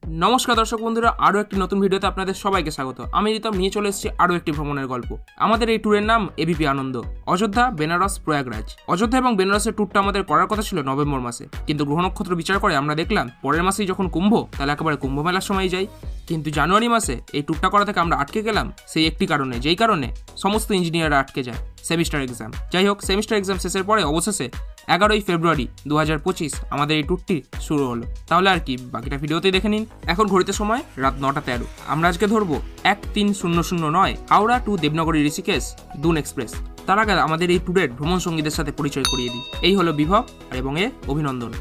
নমস্কার দর্শক বন্ধুরা, আরও একটি নতুন ভিডিওতে আপনাদের সবাইকে স্বাগত। আমি রিতম নিয়ে চলে এসেছি আরও একটি ভ্রমণের গল্প। আমাদের এই ট্যুরের নাম এবিপি আনন্দ। অযোধ্যা, বেনারস, প্রয়াগরাজ। অযোধ্যা এবং বেনারসের ট্যুরটা আমাদের করার কথা ছিল নভেম্বর মাসে, কিন্তু গ্রহ নক্ষত্র বিচার করে আমরা দেখলাম পরের মাসেই যখন কুম্ভ, তাহলে একেবারে কুম্ভ মেলার সময় যাই। কিন্তু জানুয়ারি মাসে এই ট্যুরটা করা থেকে আমরা আটকে গেলাম সেই একটি কারণে, যেই কারণে সমস্ত ইঞ্জিনিয়াররা আটকে যায়, সেমিস্টার এক্সাম। যাই হোক, সেমিস্টার এক্সাম শেষের পরে অবশেষে 11ই ফেব্রুয়ারি 2025 আমাদের এই ট্যুরটি শুরু হলো। তাহলে আর কি, বাকিটা ভিডিওতেই দেখে নিন। এখন ঘড়িতে সময় রাত 9:13। আমরা আজকে ধরবো 13009 হাওড়া টু দেবনগরী ঋষিকেশ দুন এক্সপ্রেস। তার আগে আমাদের এই ট্যুরের ভ্রমণ সঙ্গীদের সাথে পরিচয় করিয়ে দিই। এই হলো বিভব আর এবং এ অভিনন্দন।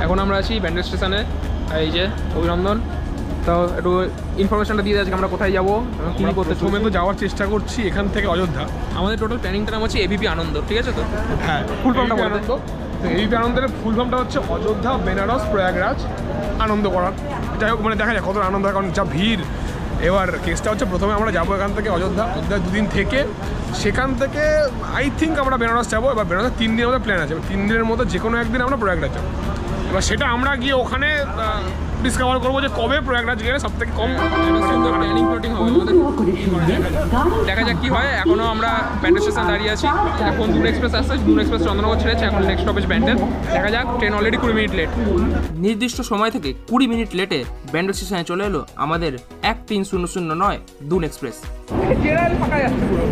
এখন আমরা আছি ব্যান্ডেল স্টেশনে। এই যে অভিনন্দন, তো একটু ইনফরমেশনটা দিয়ে আজকে আমরা কোথায় যাবো, কী করতে প্রথমে তো যাওয়ার চেষ্টা করছি এখান থেকে অযোধ্যা। আমাদের টোটাল প্ল্যানিংটার নাম হচ্ছে এবিপি আনন্দ, ঠিক আছে তো? হ্যাঁ, ফুল ফর্মটা আনন্দ। তো এবিপি আনন্দের ফুল ফর্মটা হচ্ছে অযোধ্যা, বেনারস, প্রয়াগরাজ আনন্দ করার। যাই হোক, মানে দেখা যায় কত আনন্দ হয়, কারণ যা ভিড়। এবার কেসটা হচ্ছে প্রথমে আমরা যাবো এখান থেকে অযোধ্যায় 2 দিন থেকে, সেখান থেকে আই থিঙ্ক আমরা বেনারস যাবো। এবার বেনারসে 3 দিন আমাদের প্ল্যান আছে। 3 দিনের মধ্যে যে কোনো একদিন আমরা প্রয়াগরাজ যাবো। এবার সেটা আমরা গিয়ে ওখানে ডিসকভার করবো যে কবে প্রয়াগরাজ গেলে সব থেকে কম প্ল্যানিং প্লটিং হবে আমাদের। দেখা যাক কি হয়। এখনও আমরা ব্যান্ডেল স্টেশন দাঁড়িয়ে আছি। এখন দুন এক্সপ্রেস আসছে, দুন এক্সপ্রেস চন্দ্রনগর ছেড়েছে, এখন নেক্সট স্টপেজ ব্যান্ডেল। দেখা যাক, ট্রেন অলরেডি 20 মিনিট লেট। নির্দিষ্ট সময় থেকে 20 মিনিট লেটে ব্যান্ডেল স্টেশনে চলে এলো আমাদের 13009 দুন এক্সপ্রেস। জেনারেল ফাঁকা যাচ্ছে পুরো,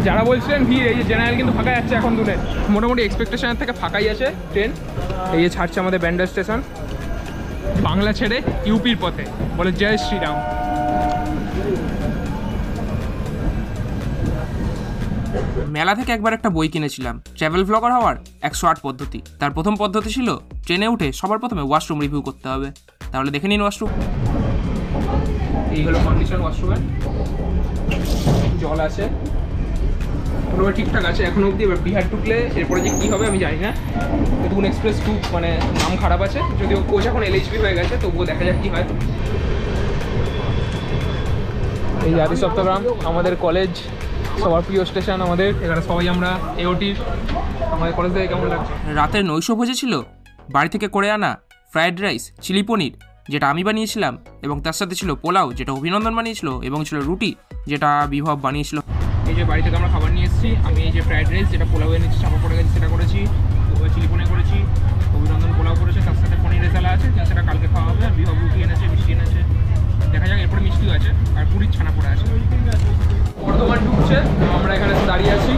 যারা বলছিলেন ভিড়, এই যে জেনারেল কিন্তু ফাঁকা যাচ্ছে এখন দুনে। মোটামুটি এক্সপেকটেশনের থেকে ফাঁকাই আছে ট্রেন। এই যে ছাড়ছে আমাদের ব্যান্ডেল স্টেশন, বাংলা ছেড়ে ইউপির পথে, বলে জয় শ্রীরাম। মেলা থেকে একবার একটা বই কিনেছিলাম, ট্রাভেল ব্লগার হওয়ার 108 পদ্ধতি। তার প্রথম পদ্ধতি ছিল ট্রেনে উঠে সবার প্রথমে ওয়াশরুম রিভিউ করতে হবে। তাহলে দেখে নিন ওয়াশরুম। এই হলো কন্ডিশন ওয়াশরুমের, জল আছে, পুরো ঠিকঠাক আছে এখনো অবধি। এবার বিহার ঢুকলে এরপরে যে কী হবে আমি জানি না। দুন এক্সপ্রেস খুব মানে নাম খারাপ আছে, যদিও কোচ এখন এলএইচবি হয়ে গেছে, তবুও দেখা যাক কী হয়। এই যে আদি সপ্তগ্রাম আমাদের কলেজ, সবার প্রিয় স্টেশন আমাদের। এখানে সবাই আমরা এওটির। আমাদের কলেজ থেকে কেমন লাগছে? রাতের নৈশভোজে ছিল বাড়ি থেকে করে আনা ফ্রায়েড রাইস, চিলি পনির, যেটা আমি বানিয়েছিলাম, এবং তার সাথে ছিল পোলাও, যেটা অভিনন্দন বানিয়েছিল, এবং ছিল রুটি, যেটা বিভব বানিয়েছিল। এই যে বাড়ি থেকে আমরা খাবার নিয়ে এসেছি। আমি এই যে ফ্রায়েড রাইস, যেটা পোলাও এনেছি, চাপা পড়ে গেছে, সেটা করেছি। চিলি পনির করেছি, অভিনন্দন পোলাও করেছে, তার সাথে পনির রেজালা আছে, সেটা কালকে খাওয়া হবে। বিভব রুটি এনেছে, মিষ্টি এনেছে, দেখা যাক। এরপরে মিষ্টিও আছে, আর পুরীর ছানা পড়ে আছে। বর্ধমান ঢুকছে, আমরা এখানে দাঁড়িয়ে আছি।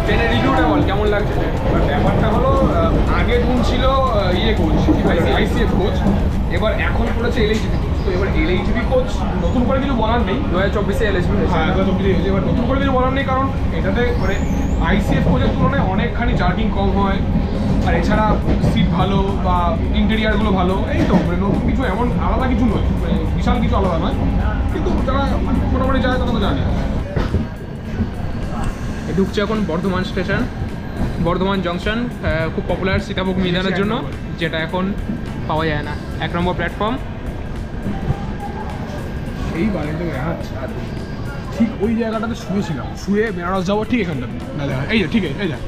ট্রেনের রিভিউটা বল, কেমন লাগছে? ব্যাপারটা হলো, আগে কোন ছিল কোচ, আইসিএফ কোচ, এবার এখন করেছে এলএইচবি কোচ। তো এবার এলএইচবি কোচ নতুন করে কিছু বলার নেই, 2024-এ এলএইচবি। হ্যাঁ, 2024 হয়েছে। এবার নতুন করে কিছু বলার নেই, কারণ এটাতে মানে আইসিএফ কোচের তুলনায় অনেকখানি জার্কিং কম হয়, আর এছাড়া সিট ভালো বা ইন্টেরিয়ারগুলো ভালো। এই তো মানে নতুন কিছু এমন আলাদা কিছু নয়, মানে বিশাল কিছু আলাদা নয়, কিন্তু যারা মোটামুটি যায় তারা তো জানে। ঢুকছে এখন বর্ধমান স্টেশন, বর্ধমান জংশন, খুব পপুলার সীতাভোগ মিলনের জন্য, যেটা এখন পাওয়া যায় না। 1 নম্বর প্ল্যাটফর্ম। এই বাড়িটা দেখাচ্ছে, ঠিক ওই জায়গাটাতে শুয়েছিলাম, শুয়ে বেনারস যাবো, ঠিক এখানটাতে। এই যে ঠিক এই যে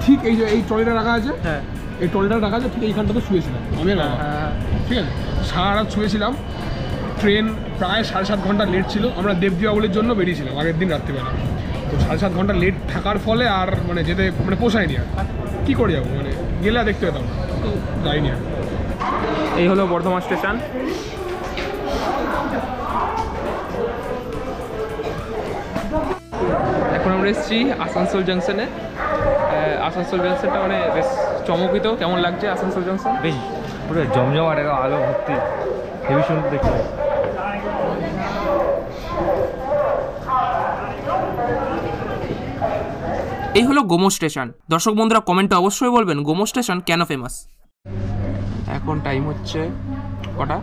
ঠিক এই যে এই ট্রলিটা রাখা আছে, হ্যাঁ এই ট্রলিটা রাখা আছে, ঠিক এইখানটাতে শুয়েছিলাম আমি। ঠিক আছে, সারা রাত শুয়েছিলাম। ট্রেন প্রায় 7.5 ঘন্টা লেট ছিল। আমরা দেব দীপাবলির জন্য বেরিয়েছিলাম আগের দিন রাত্রিবেলা। তো 7.5 ঘন্টা লেট থাকার ফলে আর মানে যেতে মানে পোষায়নি। আর কী করে যাবো, মানে গেলে আর দেখতে পেতাম না, তো যাইনি আর। এই হলো বর্ধমান স্টেশন। এখন আমরা এসেছি আসানসোল জাংশনে। আসানসোল জাংশনটা মানে বেশ চমকিত। কেমন লাগছে আসানসোল জাংশন? বেশ পুরো জমজমাট, আলো ভর্তি, হেভি সুন্দর দেখতে। এই হলো গোমো স্টেশন। দর্শক বন্ধুরা কমেন্টে অবশ্যই বলবেন গোমো স্টেশন কেন ফেমাস। এখন টাইম হচ্ছে কটা?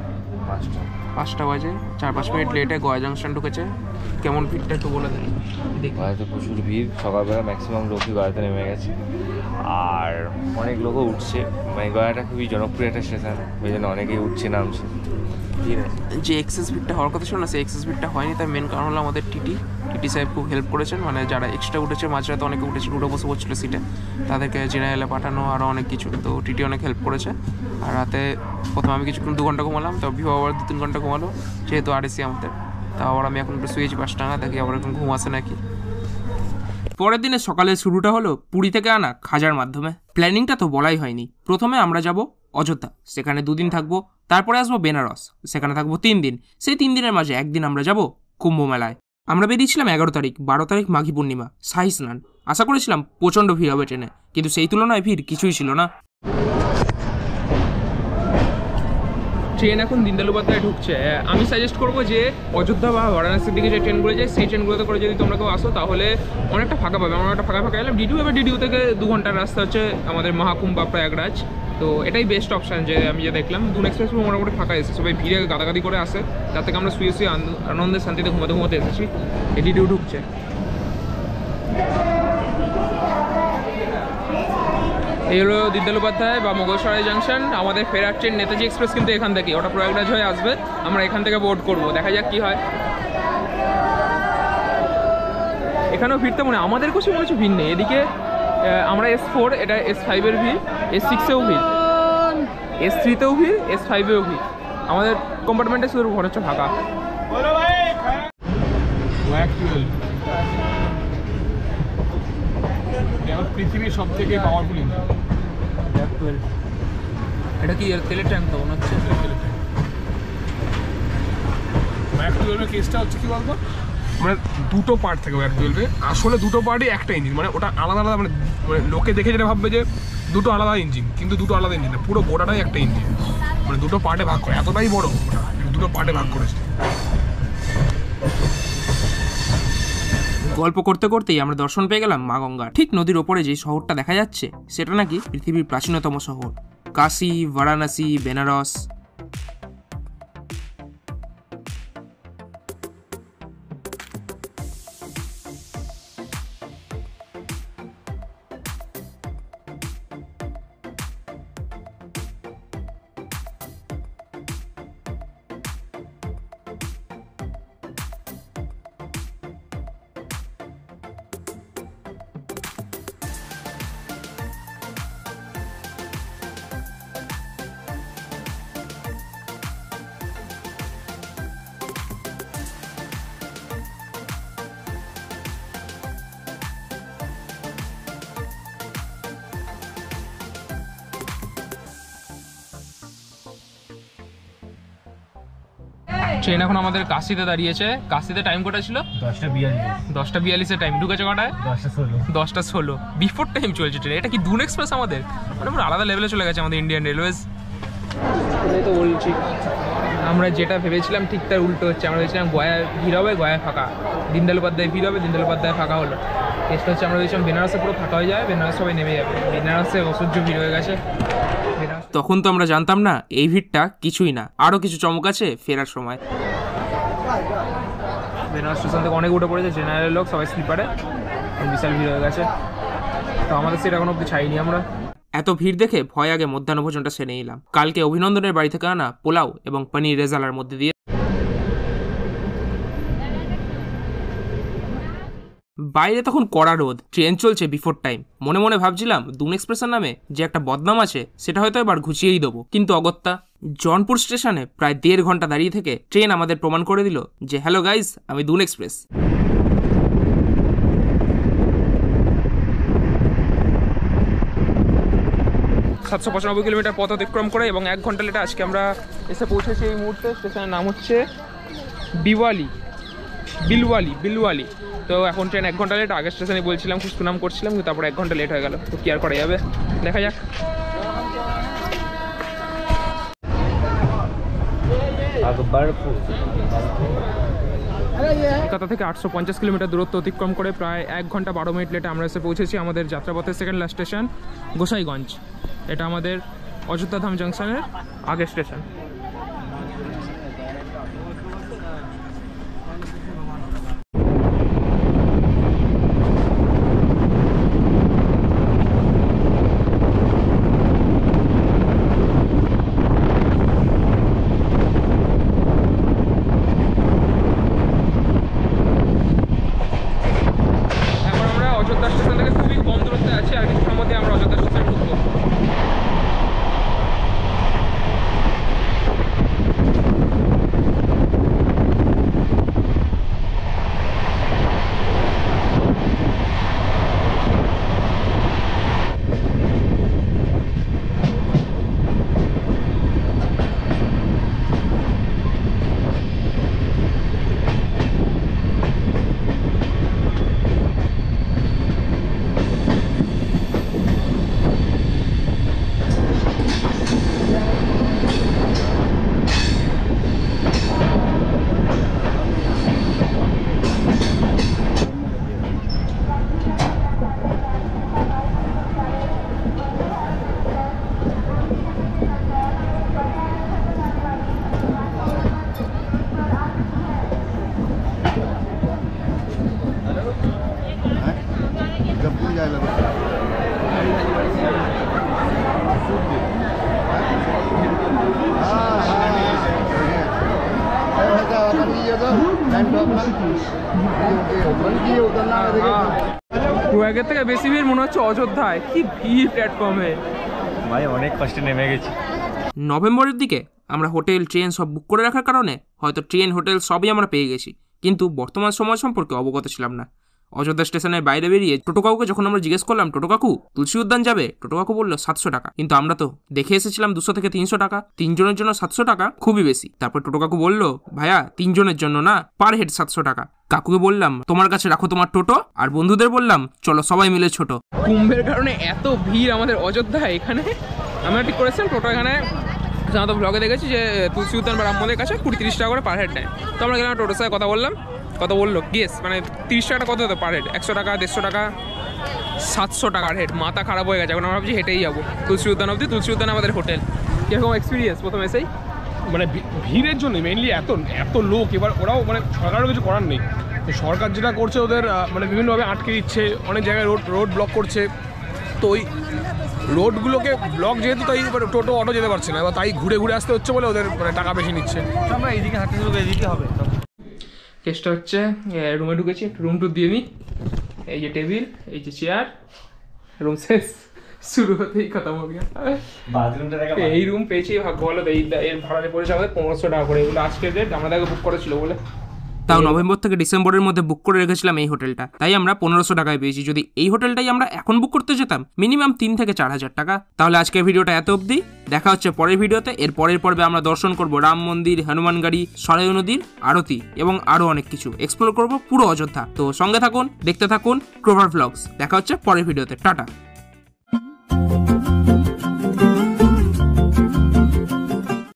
5টা বাজে। 4-5 মিনিট লেটে গয়া জাংশন ঢুকেছে। কেমন ভিড়টা একটু বলে দেন। গয়াতে প্রচুর ভিড়, সকালবেলা ম্যাক্সিমাম লোকই গয়াতে নেমে গেছে, আর অনেক লোকও উঠছে। মানে গয়াটা খুবই জনপ্রিয় একটা স্টেশন, ওই জন্য অনেকেই উঠছে, নামছে। যে এক্সেস ভিড়টা হওয়ার কথা ছিল না, সেই এক্সেস ভিড়টা হয়নি। তার মেন কারণ হলো আমাদের টিটি টিটি সাহেব খুব হেল্প করেছেন, মানে যারা এক্সট্রা উঠেছে মাঝরাতে অনেকে উঠেছে, উঠে বসে পড়ছিল সিটে, তাদেরকে জেনারেলে পাঠানো আরও অনেক কিছু। তো টিটি অনেক হেল্প করেছে। আর রাতে প্রথমে আমি কিছুক্ষণ 2 ঘন্টা ঘুমালাম, তো ভিভো আবার 2-3 ঘন্টা ঘুমালো, যেহেতু আরএসি আমাদের। তা আবার আমি এখন একটু শুয়েছি 5টা না, দেখি আবার এখন ঘুম আসে নাকি। পরের দিনের সকালের শুরুটা হলো পুরী থেকে আনা খাজার মাধ্যমে। প্ল্যানিংটা তো বলাই হয়নি। প্রথমে আমরা যাব অযোধ্যা, সেখানে 2 দিন থাকবো। তারপরে আসবো বেনারস, সেখানে থাকবো 3 দিন। সেই 3 দিনের মাঝে একদিন আমরা যাব কুম্ভ মেলায়। আমরা বেরিয়েছিলাম 11 তারিখ, 12 তারিখ মাঘী পূর্ণিমা, শাহী স্নান। আশা করেছিলাম প্রচণ্ড ভিড় হবে ট্রেনে, কিন্তু সেই তুলনায় ভিড় কিছুই ছিল না। ট্রেন এখন দীনদয়াল উপাধ্যায় ঢুকছে। আমি সাজেস্ট করবো যে অযোধ্যা বা বারাণসীর দিকে যে ট্রেনগুলো যায় সেই ট্রেনগুলোতে করে যদি তোমরা কেউ আসো তাহলে অনেকটা ফাঁকা পাবে। আমরা একটা ফাঁকা এলাম ডিডিউ, এবার ডিডিউ থেকে 2 ঘন্টার রাস্তা হচ্ছে আমাদের মহাকুম্ভ বা প্রয়াগরাজ। তো এটাই বেস্ট অপশান যে আমি যে দেখলাম। দুন এক্সপ্রেস মোটামুটি ফাঁকা এসেছে, সবাই ভিড়ে গাদাগাদি করে আসে, তার থেকে আমরা শুয়ে আনন্দের শান্তিতে ঘুমাতে এসেছি। এই ডিডিউ ঢুকছে। এই হলো দীনদয়াল উপাধ্যায় বা মোগলসরাই জাংশন। আমাদের ফেরার ট্রেন নেতাজি এক্সপ্রেস কিন্তু এখান থেকে, ওটা প্রয়াগরাজ হয়ে আসবে, আমরা এখান থেকে বোর্ড করব, দেখা যাক কি হয়। এখানেও ভিড় তেমন আমাদের কিছু মনে হচ্ছে ভিড় নেই। এদিকে আমরা S4, এটা S5-এর ভিড়, S6-এও ভিড়, S3-তেও ভিড়, S5-এও ভিড়। আমাদের কম্পার্টমেন্টে শুধু মনে হচ্ছে ফাঁকা। পৃথিবীর সব থেকে পাওয়ারফুল ইঞ্জিন। এটা কি তেলের ট্যাঙ্ক তো মনে হচ্ছে। ওয়াক 12-এর কেসটা হচ্ছে কি বলতো, মানে 2টো পার্ট থাকে ওয়াক 12-এ, আসলে 2টো পার্টই একটা ইঞ্জিন, মানে ওটা আলাদা আলাদা, মানে লোকে দেখে যেটা ভাববে যে 2টো আলাদা ইঞ্জিন, কিন্তু 2টো আলাদা ইঞ্জিন না, পুরো গোটাটাই একটা ইঞ্জিন, মানে 2টো পার্টে ভাগ করে, এতটাই বড় ওটা, 2টো পার্টে ভাগ করেছে। গল্প করতে করতেই আমরা দর্শন পেয়ে গেলাম মা গঙ্গার। ঠিক নদীর ওপরে যে শহরটা দেখা যাচ্ছে সেটা নাকি পৃথিবীর প্রাচীনতম শহর, কাশী, বারাণসী, বেনারস। ট্রেন এখন আমাদের কাশিতে দাঁড়িয়েছে। কাশিতে টাইম কটা ছিল? 10:42 টাইম। ঢুকেছে কটায়? 10:16। বিফোর টাইম চলছে ট্রেন। এটা কি দুন এক্সপ্রেস আমাদের, মানে আমরা আলাদা লেভেলে চলে গেছে আমাদের ইন্ডিয়ান রেলওয়েজ। তো বলছি আমরা যেটা ভেবেছিলাম ঠিক তার উল্টো হচ্ছে। আমরা ভেবেছিলাম গয়ায় ভিড় হবে, গয়ায় ফাঁকা। দীনদয়াল উপাধ্যায় ভিড় হবে, দীনদয়াল উপাধ্যায় ফাঁকা হলো। কেসটা হচ্ছে আমরা ভেবেছিলাম বেনারসে পুরো ফাঁকা হয়ে যায়, বেনারস সবাই নেমে যাবে। বেনারসে অসহ্য ভিড় হয়ে গেছে। তখন তো আমরা জানতাম না এই ভিড়টা কিছুই না, আরও কিছু চমক আছে ফেরার সময়। বেনারস স্টেশন থেকে অনেক উঠে পড়েছে, জেনারেল লোক সবাই স্লিপারে, বিশাল ভিড় হয়ে গেছে। তো আমাদের সেটা এখনো অব্দি ছাইনি আমরা। এত ভিড় দেখে ভয় আগে মধ্যাহ্ন ভোজনটা সেরে নিলাম। কালকে অভিনন্দনের বাড়ি থেকে আনা পোলাও এবং পনির রেজালার মধ্যে দিয়ে। বাইরে তখন কড়া রোদ, ট্রেন চলছে বিফোর টাইম। মনে মনে ভাবছিলাম দুন এক্সপ্রেসের নামে যে একটা বদনাম আছে সেটা হয়তো এবার ঘুচিয়েই দেবো, কিন্তু অগত্যা। জনপুর স্টেশনে প্রায় 1.5 ঘন্টা দাঁড়িয়ে থেকে ট্রেন আমাদের প্রমাণ করে দিল যে হ্যালো গাইজ, আমি দুন এক্সপ্রেস। 795 কিলোমিটার পথ অতিক্রম করে এবং 1 ঘন্টা লেটে আজকে আমরা এসে পৌঁছেছি এই মুহূর্তে। স্টেশনের নাম হচ্ছে বিলওয়ালি। তো এখন ট্রেন 1 ঘন্টা লেট। আগের স্টেশনে বলছিলাম, খুব সুনাম করছিলাম, কিন্তু তারপর 1 ঘন্টা লেট হয়ে গেল। তো কি আর করা যাবে, দেখা যাক। কলকাতা থেকে 850 কিলোমিটার দূরত্ব অতিক্রম করে প্রায় 1 ঘন্টা 12 মিনিট লেটে আমরা এসে পৌঁছেছি আমাদের যাত্রাপথের সেকেন্ড লাস্ট স্টেশন গোসাইগঞ্জ। এটা আমাদের অযোধ্যা ধাম জাংশনের আগের স্টেশন। প্রয়াগের থেকে বেশি ভিড় মনে হচ্ছে অযোধ্যায়, কি ভিড় প্ল্যাটফর্মে ভাই, অনেক কষ্টে নেমে গেছি। নভেম্বরের দিকে আমরা হোটেল ট্রেন সব বুক করে রাখার কারণে হয়তো ট্রেন হোটেল সবই আমরা পেয়ে গেছি, কিন্তু বর্তমান সময় সম্পর্কে অবগত ছিলাম না। অযোধ্যা স্টেশনের বাইরে বেরিয়ে টোটো কাকুকে যখন আমরা জিজ্ঞেস করলাম, টোটো কাকু তুলসী উদ্যান যাবে, টোটো কাকু বললো 700 টাকা, কিন্তু আমরা তো দেখে এসেছিলাম 200 থেকে 300 টাকা, 3 জনের জন্য 700 টাকা খুবই বেশি। তারপর টোটো কাকু বললো, ভাইয়া 3 জনের জন্য না, পার হেড 700 টাকা। কাকুকে বললাম, তোমার কাছে রাখো তোমার টোটো, আর বন্ধুদের বললাম চলো সবাই মিলে ছোট। কুম্ভের কারণে এত ভিড় আমাদের অযোধ্যায়, এখানে আমরা ঠিক করেছিলাম টোটো এখানে আমরা তো ব্লগে দেখেছি যে তুলসী উদ্যান বা রাম মন্দিরের কাছে 20-30 টাকা করে পার হেড নেয়। তো আমরা গেলাম টোটোর সাথে কথা বললাম, কত বললো গেস, মানে 30 টাকা কত হতো পার হেড, 100 টাকা, 150 টাকা, 700 টাকার হেড। মাথা খারাপ হয়ে গেছে, এখন আমরা ভাবছি হেঁটেই যাবো তুলসী উদ্যান অবধি। তুলসী উদ্যান আমাদের হোটেল। কীরকম এক্সপিরিয়েন্স প্রথম এসেই? মানে ভিড়ের জন্য মেইনলি এত লোক, এবার ওরাও মানে সরকারেরও কিছু করার নেই। তো সরকার যেটা করছে ওদের মানে বিভিন্নভাবে আটকে দিচ্ছে, অনেক জায়গায় রোড ব্লক করছে। তো ওই রোডগুলোকে ব্লক যেহেতু, তাই টোটো অটো যেতে পারছে না, এবার তাই ঘুরে ঘুরে আসতে হচ্ছে বলে ওদের মানে টাকা বেশি নিচ্ছে। আমরা এইদিকে হাঁটতে শুরু করে দিতে হবে। কেসটা হচ্ছে রুমে ঢুকেছি, একটু রুম টুর দিয়ে নিই। এই যে টেবিল, এই যে চেয়ার, রুম শেষ, শুরু হতেই কথা বলি। এই রুম পেয়েছি ভাগ্য ভালো, এর ভাড়া পড়েছে আমাদের 1500 টাকা করে। এগুলো আজকের ডেট, আমাদের আগে বুক করেছিল বলে, তাও নভেম্বর থেকে ডিসেম্বরের মধ্যে বুক করে রেখেছিলাম এই হোটেলটা, তাই আমরা 1500 টাকায় পেয়েছি। যদি এই হোটেলটাই আমরা এখন বুক করতে যেতাম মিনিমাম 3 থেকে 4000 টাকা। তাহলে আজকের ভিডিওটা এত অবধি, দেখা হচ্ছে পরের ভিডিওতে। এর পরের পর্বে আমরা দর্শন করব রাম মন্দির, হনুমানগাড়ি, সরায়ু নদীর আরতি এবং আরো অনেক কিছু এক্সপ্লোর করব পুরো অযোধ্যা। তো সঙ্গে থাকুন, দেখতে থাকুন ক্রোভার ভ্লগস। দেখা হচ্ছে পরের ভিডিওতে, টাটা।